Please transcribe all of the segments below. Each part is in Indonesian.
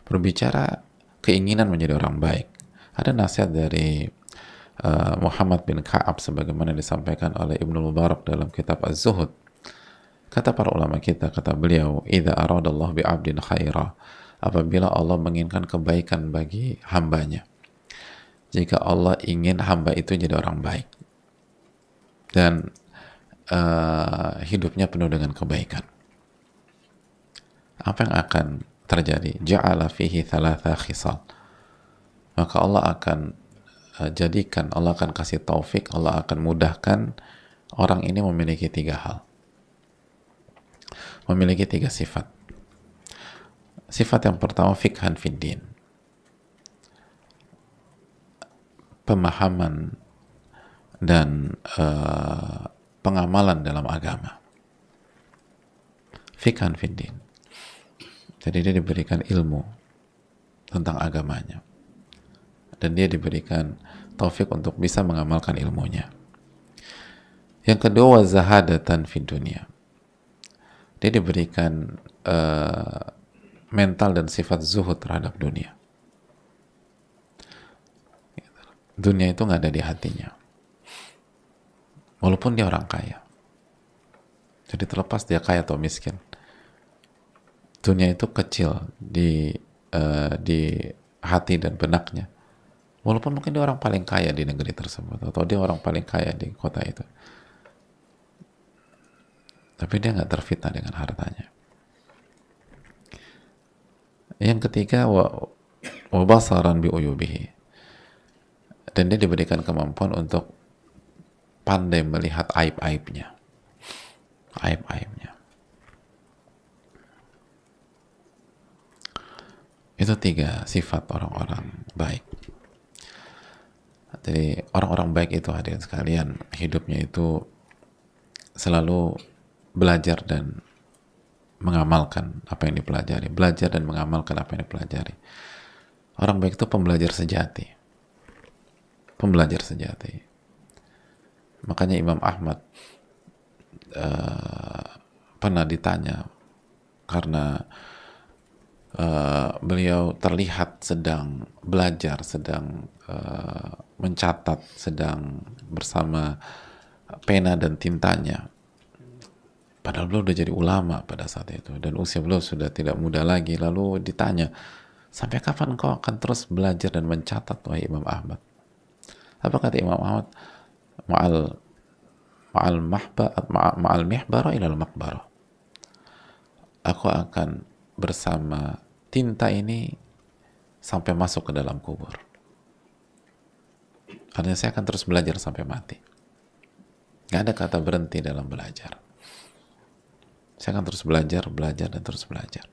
berbicara keinginan menjadi orang baik. Ada nasihat dari Muhammad bin Ka'ab sebagaimana disampaikan oleh Ibnu Mubarak dalam kitab Az-Zuhud. Kata para ulama kita, kata beliau, "Idza aradallahu bi'abdin khaira." Apabila Allah menginginkan kebaikan bagi hambanya. Jika Allah ingin hamba itu jadi orang baik dan hidupnya penuh dengan kebaikan, apa yang akan terjadi? Ja'ala fihi thalatha khisal. Maka Allah akan jadikan, Allah akan kasih taufik, Allah akan mudahkan orang ini memiliki 3 hal. Memiliki 3 sifat. Sifat yang pertama, fikhan fiddin. Pemahaman dan pengamalan dalam agama. Fikhan fiddin. Jadi dia diberikan ilmu tentang agamanya. Dan dia diberikan taufik untuk bisa mengamalkan ilmunya. Yang kedua, zahadatan fid dunia. Dia diberikan mental dan sifat zuhud terhadap dunia. Dunia itu nggak ada di hatinya. Walaupun dia orang kaya. Jadi terlepas dia kaya atau miskin, dunia itu kecil di hati dan benaknya. Walaupun mungkin dia orang paling kaya di negeri tersebut, atau dia orang paling kaya di kota itu, tapi dia nggak terfitnah dengan hartanya. Yang ketiga, wa basaran bi uyubihi. Dan dia diberikan kemampuan untuk pandai melihat aib-aibnya. Aib-aibnya. Itu 3 sifat orang-orang baik. Jadi orang-orang baik itu, hadirin sekalian, hidupnya itu selalu belajar dan mengamalkan apa yang dipelajari, belajar dan mengamalkan apa yang dipelajari. Orang baik itu pembelajar sejati, pembelajar sejati. Makanya Imam Ahmad pernah ditanya, karena beliau terlihat sedang belajar, sedang mencatat, sedang bersama pena dan tintanya. Padahal beliau udah jadi ulama pada saat itu, dan usia beliau sudah tidak muda lagi. Lalu ditanya, sampai kapan engkau akan terus belajar dan mencatat, wahai Imam Ahmad? Apa kata Imam Ahmad? Ma'al mihbara ilal maqbara. Aku akan bersama tinta ini sampai masuk ke dalam kubur. Artinya saya akan terus belajar sampai mati. Gak ada kata berhenti dalam belajar. Saya akan terus belajar, dan terus belajar.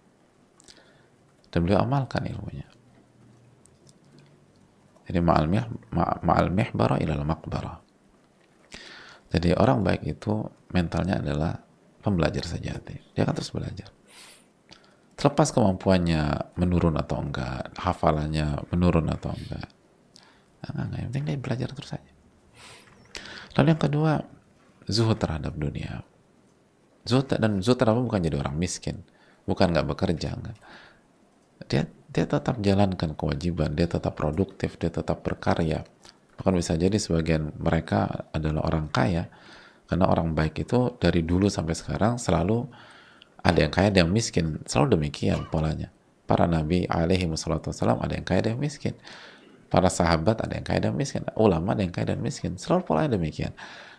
Dan beliau amalkan ilmunya. Jadi ma'al mihbara ilal maqbara. Jadi orang baik itu mentalnya adalah pembelajar sejati. Dia akan terus belajar. Terlepas kemampuannya menurun atau enggak, hafalannya menurun atau enggak. Enggak, yang penting dia belajar terus saja. Lalu yang kedua, zuhud terhadap dunia. Zuhud terhadap bukan jadi orang miskin, bukan nggak bekerja, enggak. Dia tetap jalankan kewajiban, dia tetap produktif, dia tetap berkarya. Bahkan bisa jadi sebagian mereka adalah orang kaya, karena orang baik itu dari dulu sampai sekarang selalu ada yang kaya, ada yang miskin, selalu demikian polanya. Para nabi alaihi wassalatu wassalam ada yang kaya, ada yang miskin. Para sahabat ada yang kaya, ada yang miskin. Ulama ada yang kaya dan miskin, selalu polanya demikian.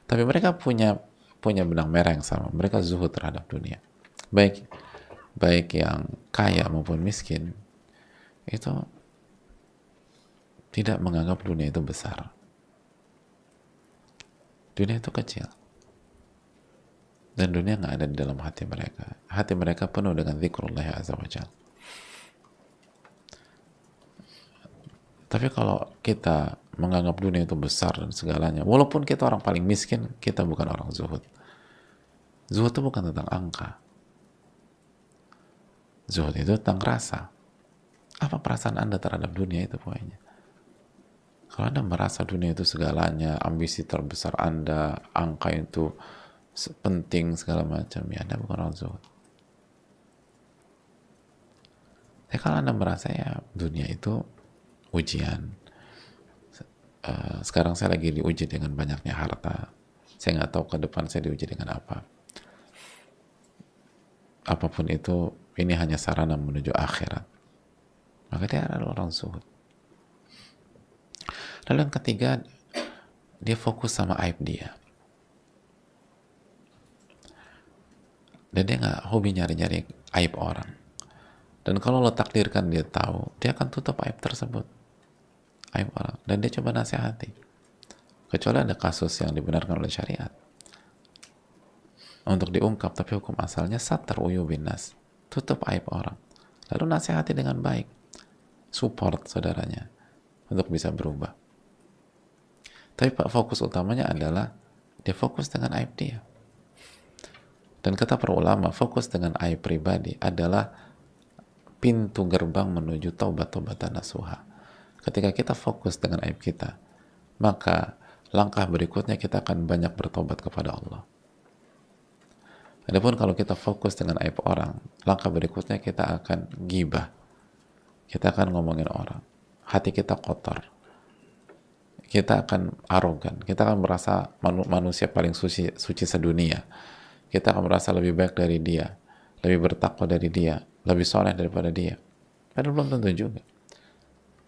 Tapi mereka punya benang merah yang sama. Mereka zuhud terhadap dunia. Baik yang kaya maupun miskin itu tidak menganggap dunia itu besar. Dunia itu kecil. Dan dunia nggak ada di dalam hati mereka. Hati mereka penuh dengan zikrullah azza wa jalla. Tapi kalau kita menganggap dunia itu besar dan segalanya, walaupun kita orang paling miskin, kita bukan orang zuhud. Zuhud itu bukan tentang angka. Zuhud itu tentang rasa. Apa perasaan Anda terhadap dunia itu pokoknya. Kalau Anda merasa dunia itu segalanya, ambisi terbesar Anda, angka itu penting segala macam, ya Anda bukan orang zuhud. Ya kalau Anda merasa ya dunia itu ujian, sekarang saya lagi diuji dengan banyaknya harta, saya nggak tahu ke depan saya diuji dengan apa. Apapun itu, ini hanya sarana menuju akhirat. Maka dia adalah orang zuhud. Lalu yang ketiga, dia fokus sama aib dia. Dan dia nggak hobi nyari-nyari aib orang. Dan kalau lo takdirkan dia tahu, dia akan tutup aib tersebut. Aib orang. Dan dia coba nasihati. Kecuali ada kasus yang dibenarkan oleh syariat. Untuk diungkap, tapi hukum asalnya satar uyubin nas. Tutup aib orang. Lalu nasihati dengan baik. Support saudaranya. Untuk bisa berubah. Tapi fokus utamanya adalah dia fokus dengan aib dia. Dan kata para ulama, fokus dengan aib pribadi adalah pintu gerbang menuju taubat-taubatan nasuha. Ketika kita fokus dengan aib kita, maka langkah berikutnya kita akan banyak bertobat kepada Allah. Adapun kalau kita fokus dengan aib orang, langkah berikutnya kita akan gibah. Kita akan ngomongin orang. Hati kita kotor. Kita akan arogan. Kita akan merasa manusia paling suci sedunia. Kita akan merasa lebih baik dari dia, lebih bertakwa dari dia, lebih soleh daripada dia. Padahal belum tentu juga.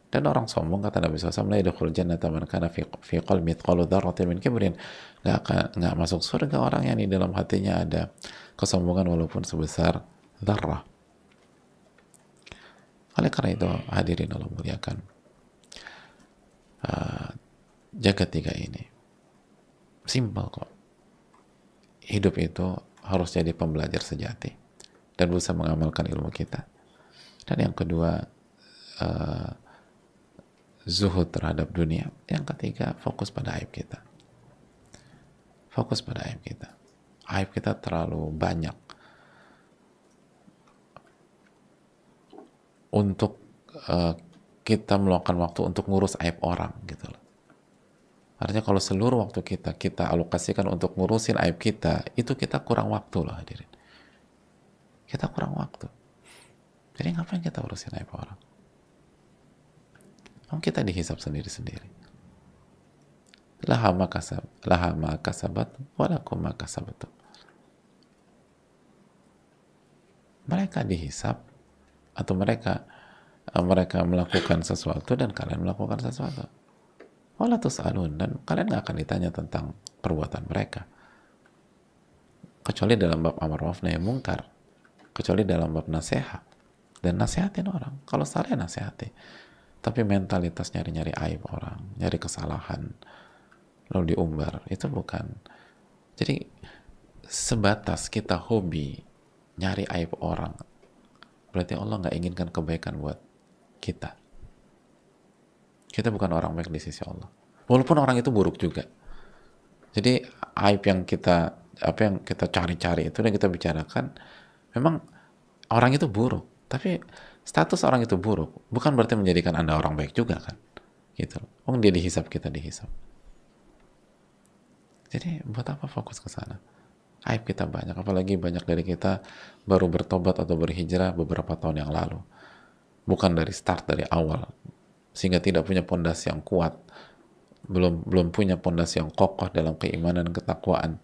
Dan orang sombong, kata Nabi SAW, la yadkhulul jannata man kana fi qalbi mithqalu dzarratin min kibrin. Nggak masuk surga orang yang di dalam hatinya ada kesombongan walaupun sebesar dzarrah. Oleh karena itu, hadirin Allah muliakan, jaga tiga ini. Simpel kok. Hidup itu harus jadi pembelajar sejati dan berusaha mengamalkan ilmu kita. Dan yang kedua, zuhud terhadap dunia. Yang ketiga, fokus pada aib kita. Fokus pada aib kita. Aib kita terlalu banyak untuk kita meluangkan waktu untuk ngurus aib orang gitu loh. Artinya kalau seluruh waktu kita alokasikan untuk ngurusin aib kita, itu kita kurang waktu loh hadirin. Kita kurang waktu. Jadi ngapain kita urusin aib orang? Kita dihisab sendiri-sendiri. Laha ma kasabat walakum ma kasabatum. Mereka dihisab atau mereka melakukan sesuatu dan kalian melakukan sesuatu. Wala tus'alun, dan kalian gak akan ditanya tentang perbuatan mereka. Kecuali dalam bab amar ma'ruf nahi munkar. Kecuali dalam bab nasihat. Dan nasihatin orang. Kalau salah nasihati. Tapi mentalitas nyari-nyari aib orang, nyari kesalahan, lalu diumbar, itu bukan. Jadi sebatas kita hobi nyari aib orang, berarti Allah gak inginkan kebaikan buat kita. Kita bukan orang baik di sisi Allah. Walaupun orang itu buruk juga. Jadi aib yang kita cari-cari itu dan kita bicarakan, memang orang itu buruk. Tapi status orang itu buruk bukan berarti menjadikan Anda orang baik juga kan. Gitu. Dia dihisab, kita dihisab. Jadi buat apa fokus ke sana? Aib kita banyak, apalagi banyak dari kita baru bertobat atau berhijrah beberapa tahun yang lalu. Bukan dari start, dari awal. Sehingga tidak punya pondasi yang kuat, belum punya pondasi yang kokoh dalam keimanan dan ketakwaan,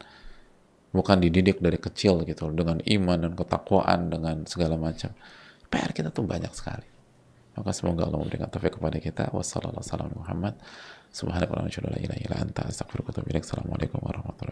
bukan dididik dari kecil gitu dengan iman dan ketakwaan dengan segala macam. PR kita tuh banyak sekali. Maka semoga Allah memberikan taufik kepada kita. Wassalamualaikum warahmatullahi wabarakatuh. Assalamualaikum warahmatullahi wabarakatuh.